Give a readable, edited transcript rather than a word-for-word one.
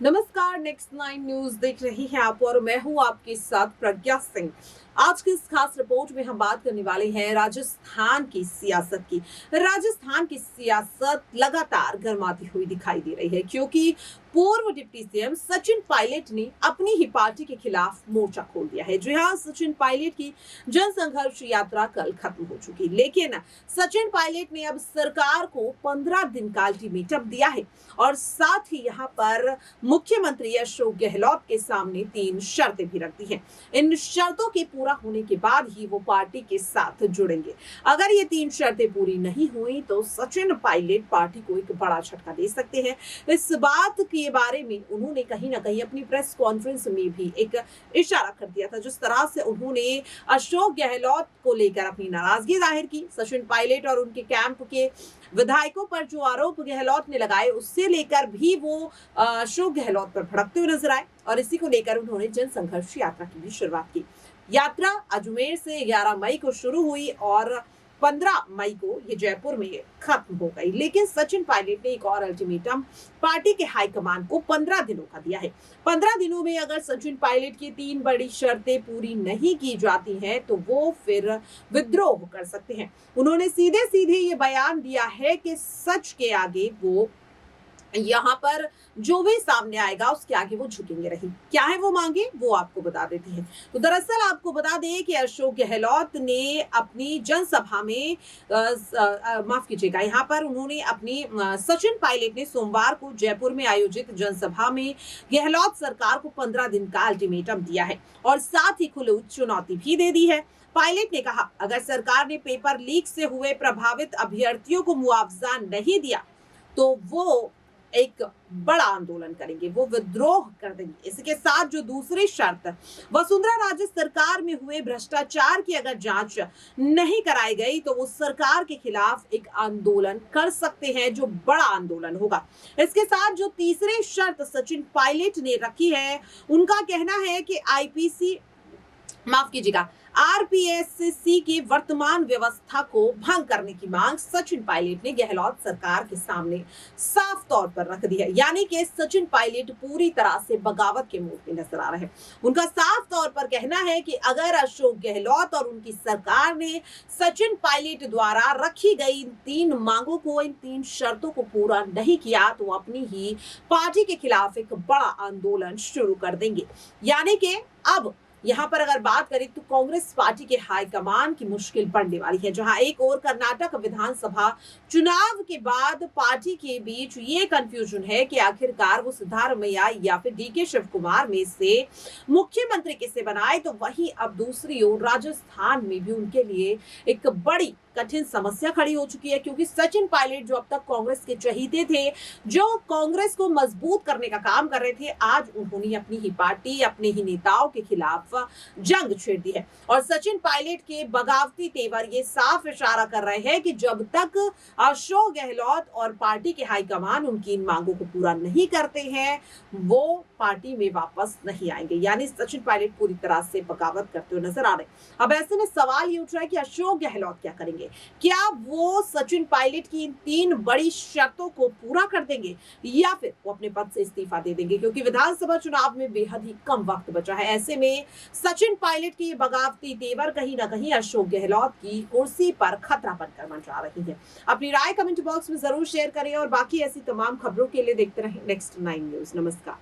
नमस्कार। Next 9 news देख रही हैं आप और मैं हूं आपके साथ प्रज्ञा सिंह। आज की इस खास रिपोर्ट में हम बात करने वाले हैं राजस्थान की सियासत की। राजस्थान की सियासत लगातार गर्माती हुई दिखाई दे रही है क्योंकि पूर्व डिप्टी सीएम सचिन पायलट ने अपनी ही पार्टी के खिलाफ मोर्चा खोल दिया है। जी हाँ, सचिन पायलट की जनसंघर्ष यात्रा कल खत्म हो चुकी, लेकिन सचिन पायलट ने अब सरकार को 15 दिन का अल्टीमेटम दिया है और साथ ही यहाँ पर मुख्यमंत्री अशोक गहलोत के सामने 3 शर्तें भी रख दी हैं। इन शर्तों के पूरा होने के बाद ही वो पार्टी के साथ जुड़ेंगे। अगर ये 3 शर्तें पूरी नहीं हुई तो सचिन पायलट पार्टी को एक बड़ा झटका दे सकते हैं। इस बात के बारे में उन्होंने कहीं ना कहीं अपनी प्रेस कॉन्फ्रेंस में भी एक इशारा कर दिया था। जिस तरह से उन्होंने अशोक गहलोत को लेकर अपनी नाराजगी जाहिर की, सचिन पायलट और उनके कैंप के विधायकों पर जो आरोप गहलोत ने लगाए उससे लेकर भी वो अशोक गहलोत पर भड़कते हुए नजर आए और इसी को लेकर उन्होंने जनसंघर्ष यात्रा की भी शुरुआत की। यात्रा अजमेर से 11 मई को शुरू हुई और 15 मई को ये जयपुर में खत्म हो गई, लेकिन सचिन पायलट ने एक और अल्टीमेटम पार्टी के हाईकमान को 15 दिनों का दिया है। 15 दिनों में अगर सचिन पायलट की 3 बड़ी शर्तें पूरी नहीं की जाती हैं तो वो फिर विद्रोह कर सकते हैं। उन्होंने सीधे सीधे ये बयान दिया है कि सच के आगे वो यहाँ पर जो भी सामने आएगा उसके आगे वो झुकेंगे नहीं। क्या है वो मांगे, वो आपको बता देती है। तो दरअसल आपको बता दें कि अशोक गहलोत ने अपनी जनसभा में माफ कीजिएगा, यहाँ पर उन्होंने अपनी सचिन पायलट ने सोमवार को जयपुर में आयोजित जनसभा में गहलोत सरकार को 15 दिन का अल्टीमेटम दिया है और साथ ही खुली चुनौती भी दे दी है। पायलट ने कहा, अगर सरकार ने पेपर लीक से हुए प्रभावित अभ्यर्थियों को मुआवजा नहीं दिया तो वो एक बड़ा आंदोलन करेंगे, वो विद्रोह कर देंगे। इसके साथ जो दूसरी शर्त, वसुंधरा राजे सरकार में हुए भ्रष्टाचार की अगर जांच नहीं कराई गई तो वो सरकार के खिलाफ एक आंदोलन कर सकते हैं जो बड़ा आंदोलन होगा। इसके साथ जो तीसरी शर्त सचिन पायलट ने रखी है, उनका कहना है कि आईपीसी माफ कीजिएगा आरपीएससी की वर्तमान व्यवस्था को भंग करने की मांग सचिन पायलट ने गहलोत सरकार के सामने साफ तौर पर रख दी है। यानी कि सचिन पायलट पूरी तरह से बगावत के मूड में नजर आ रहे हैं। उनका साफ तौर पर कहना है कि अगर अशोक गहलोत और उनकी सरकार ने सचिन पायलट द्वारा रखी गई इन 3 मांगों को, इन 3 शर्तों को पूरा नहीं किया तो अपनी ही पार्टी के खिलाफ एक बड़ा आंदोलन शुरू कर देंगे। यानी कि अब यहाँ पर अगर बात करें तो कांग्रेस पार्टी के हाईकमान की मुश्किल बढ़ने वाली है। जहां एक और कर्नाटक विधानसभा चुनाव के बाद पार्टी के बीच ये कंफ्यूजन है कि आखिरकार वो सिद्धारमैया या फिर डीके शिव कुमार में से मुख्यमंत्री किसे बनाए, तो वहीं अब दूसरी ओर राजस्थान में भी उनके लिए एक बड़ी कठिन समस्या खड़ी हो चुकी है क्योंकि सचिन पायलट जो अब तक कांग्रेस के चहीते थे, जो कांग्रेस को मजबूत करने का काम कर रहे थे, आज उन्होंने अपनी ही पार्टी, अपने ही नेताओं के खिलाफ जंग छेड़ दी है। और सचिन पायलट के बगावती तेवर ये साफ इशारा कर रहे हैं कि जब तक अशोक गहलोत और पार्टी के हाईकमान उनकी इन मांगों को पूरा नहीं करते हैं, वो पार्टी में वापस नहीं आएंगे। यानी सचिन पायलट पूरी तरह से बगावत करते हुए नजर आ रहे हैं। अब ऐसे में सवाल ये उठ रहा है कि अशोक गहलोत क्या करेंगे? क्या वो सचिन पायलट की इन 3 बड़ी शर्तों को पूरा कर देंगे या फिर वो अपने पद से इस्तीफा दे देंगे? क्योंकि विधानसभा चुनाव में बेहद ही कम वक्त बचा है। ऐसे में सचिन पायलट की ये बगावती तेवर कहीं ना कहीं अशोक गहलोत की कुर्सी पर खतरा बनकर मंडरा रही है। अपनी राय कमेंट बॉक्स में जरूर शेयर करें और बाकी ऐसी तमाम खबरों के लिए देखते रहें नेक्स्ट 9 न्यूज। नमस्कार।